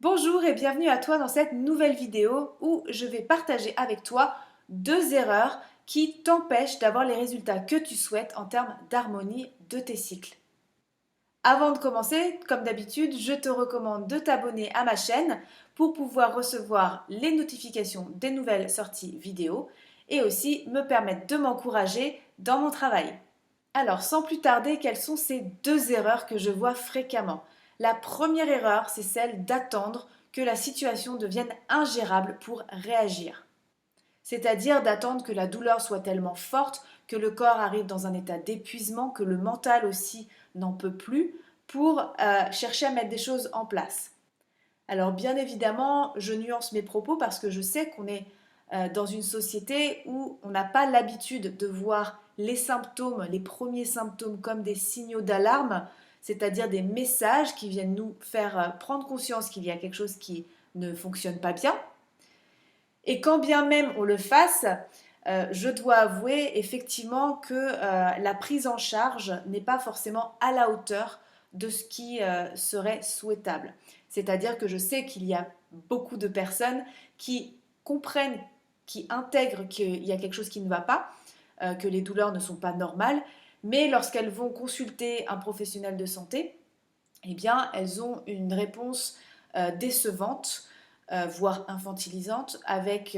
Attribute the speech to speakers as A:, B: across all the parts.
A: Bonjour et bienvenue à toi dans cette nouvelle vidéo où je vais partager avec toi deux erreurs qui t'empêchent d'avoir les résultats que tu souhaites en termes d'harmonie de tes cycles. Avant de commencer, comme d'habitude, je te recommande de t'abonner à ma chaîne pour pouvoir recevoir les notifications des nouvelles sorties vidéo et aussi me permettre de m'encourager dans mon travail. Alors, sans plus tarder, quelles sont ces deux erreurs que je vois fréquemment? La première erreur, c'est celle d'attendre que la situation devienne ingérable pour réagir. C'est-à-dire d'attendre que la douleur soit tellement forte, que le corps arrive dans un état d'épuisement, que le mental aussi n'en peut plus, pour chercher à mettre des choses en place. Alors bien évidemment, je nuance mes propos parce que je sais qu'on est dans une société où on n'a pas l'habitude de voir les symptômes, les premiers symptômes comme des signaux d'alarme, c'est-à-dire des messages qui viennent nous faire prendre conscience qu'il y a quelque chose qui ne fonctionne pas bien. Et quand bien même on le fasse, je dois avouer effectivement que la prise en charge n'est pas forcément à la hauteur de ce qui serait souhaitable. C'est-à-dire que je sais qu'il y a beaucoup de personnes qui comprennent, qui intègrent qu'il y a quelque chose qui ne va pas, que les douleurs ne sont pas normales, mais lorsqu'elles vont consulter un professionnel de santé, eh bien, elles ont une réponse décevante, voire infantilisante, avec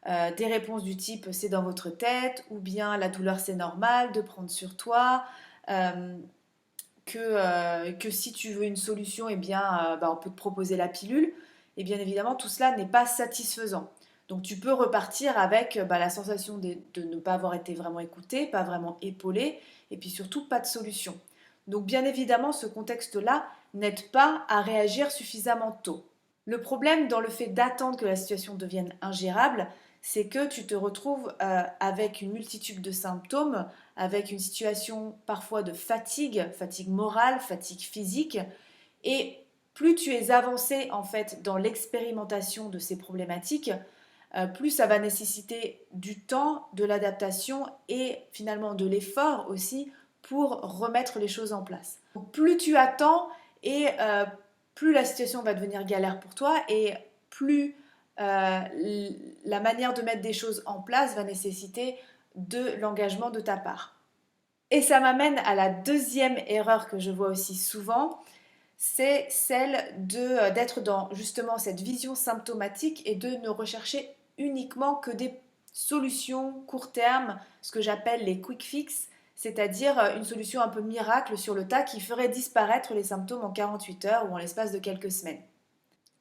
A: des réponses du type c'est dans votre tête, ou bien la douleur c'est normal de prendre sur toi, euh, que si tu veux une solution, eh bien, on peut te proposer la pilule. Et bien évidemment, tout cela n'est pas satisfaisant. Donc tu peux repartir avec la sensation de ne pas avoir été vraiment écouté, pas vraiment épaulé, et puis surtout pas de solution. Donc bien évidemment, ce contexte-là n'aide pas à réagir suffisamment tôt. Le problème dans le fait d'attendre que la situation devienne ingérable, c'est que tu te retrouves avec une multitude de symptômes, avec une situation parfois de fatigue, fatigue morale, fatigue physique, et plus tu es avancé en fait dans l'expérimentation de ces problématiques, plus ça va nécessiter du temps, de l'adaptation et finalement de l'effort aussi pour remettre les choses en place. Donc, plus tu attends et plus la situation va devenir galère pour toi et plus la manière de mettre des choses en place va nécessiter de l'engagement de ta part. Et ça m'amène à la deuxième erreur que je vois aussi souvent, c'est celle d'être dans justement cette vision symptomatique et de ne rechercher uniquement que des solutions court terme, ce que j'appelle les quick fix, c'est-à-dire une solution un peu miracle sur le tas qui ferait disparaître les symptômes en 48 heures ou en l'espace de quelques semaines.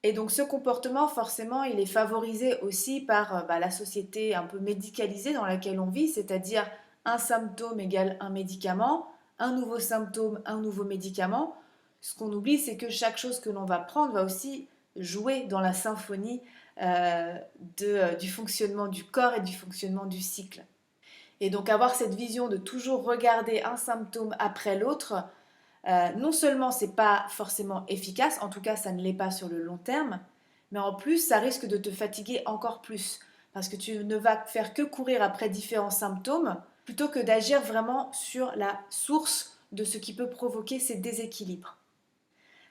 A: Et donc ce comportement, forcément, il est favorisé aussi par la société un peu médicalisée dans laquelle on vit, c'est-à-dire un symptôme égale un médicament, un nouveau symptôme, un nouveau médicament. Ce qu'on oublie, c'est que chaque chose que l'on va prendre va aussi jouer dans la symphonie du fonctionnement du corps et du fonctionnement du cycle. Et donc avoir cette vision de toujours regarder un symptôme après l'autre, non seulement c'est pas forcément efficace, en tout cas ça ne l'est pas sur le long terme, mais en plus ça risque de te fatiguer encore plus parce que tu ne vas faire que courir après différents symptômes plutôt que d'agir vraiment sur la source de ce qui peut provoquer ces déséquilibres.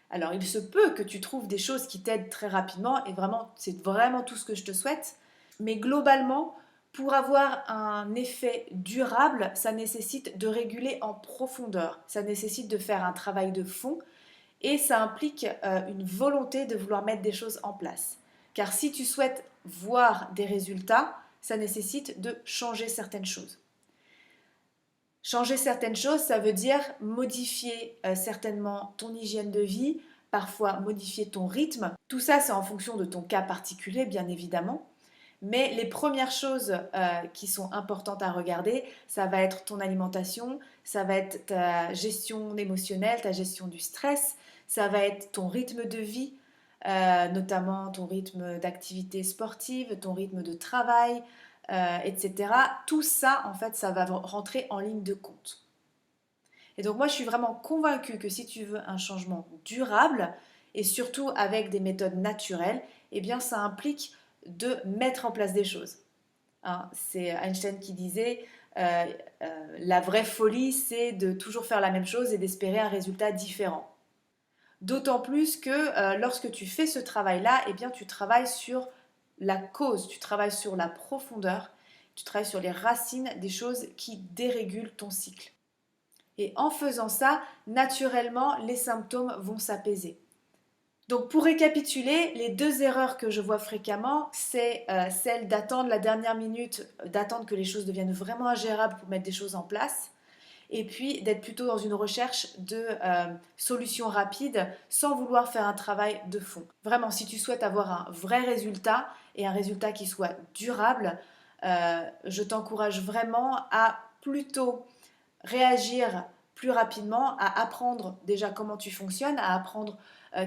A: Alors il se peut que tu trouves des choses qui t'aident très rapidement et vraiment c'est vraiment tout ce que je te souhaite, mais globalement pour avoir un effet durable, ça nécessite de réguler en profondeur, ça nécessite de faire un travail de fond et ça implique une volonté de vouloir mettre des choses en place. Car si tu souhaites voir des résultats, ça nécessite de changer certaines choses. Changer certaines choses, ça veut dire modifier certainement ton hygiène de vie, parfois modifier ton rythme. Tout ça, c'est en fonction de ton cas particulier, bien évidemment. Mais les premières choses qui sont importantes à regarder, ça va être ton alimentation, ça va être ta gestion émotionnelle, ta gestion du stress, ça va être ton rythme de vie, notamment ton rythme d'activité sportive, ton rythme de travail, etc. Tout ça, en fait, ça va rentrer en ligne de compte. Et donc moi, je suis vraiment convaincue que si tu veux un changement durable, et surtout avec des méthodes naturelles, eh bien ça implique de mettre en place des choses. Hein, c'est Einstein qui disait la vraie folie, c'est de toujours faire la même chose et d'espérer un résultat différent. D'autant plus que lorsque tu fais ce travail-là, eh bien, tu travailles sur la cause, tu travailles sur la profondeur, tu travailles sur les racines des choses qui dérégulent ton cycle. Et en faisant ça, naturellement, les symptômes vont s'apaiser. Donc pour récapituler, les deux erreurs que je vois fréquemment, c'est celle d'attendre la dernière minute, d'attendre que les choses deviennent vraiment ingérables pour mettre des choses en place, et puis d'être plutôt dans une recherche de solutions rapides sans vouloir faire un travail de fond. Vraiment, si tu souhaites avoir un vrai résultat et un résultat qui soit durable, je t'encourage vraiment à plutôt réagir plus rapidement, à apprendre déjà comment tu fonctionnes, à apprendre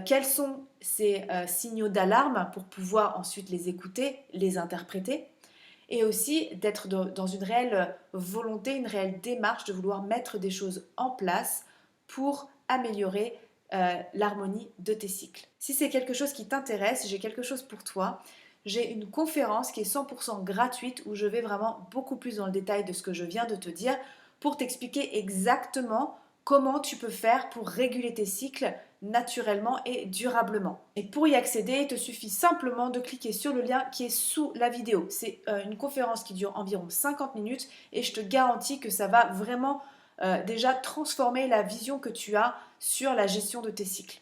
A: quels sont ces signaux d'alarme pour pouvoir ensuite les écouter, les interpréter, et aussi d'être dans une réelle volonté, une réelle démarche de vouloir mettre des choses en place pour améliorer l'harmonie de tes cycles. Si c'est quelque chose qui t'intéresse, j'ai quelque chose pour toi. J'ai une conférence qui est 100% gratuite où je vais vraiment beaucoup plus dans le détail de ce que je viens de te dire pour t'expliquer exactement comment tu peux faire pour réguler tes cycles naturellement et durablement. Et pour y accéder, il te suffit simplement de cliquer sur le lien qui est sous la vidéo. C'est une conférence qui dure environ 50 minutes et je te garantis que ça va vraiment déjà transformer la vision que tu as sur la gestion de tes cycles.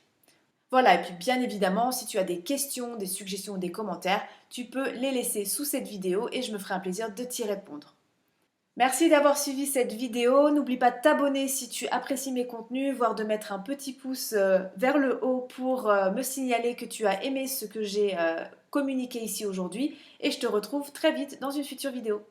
A: Voilà, et puis bien évidemment, si tu as des questions, des suggestions ou des commentaires, tu peux les laisser sous cette vidéo et je me ferai un plaisir de t'y répondre. Merci d'avoir suivi cette vidéo. N'oublie pas de t'abonner si tu apprécies mes contenus, voire de mettre un petit pouce vers le haut pour me signaler que tu as aimé ce que j'ai communiqué ici aujourd'hui. Et je te retrouve très vite dans une future vidéo.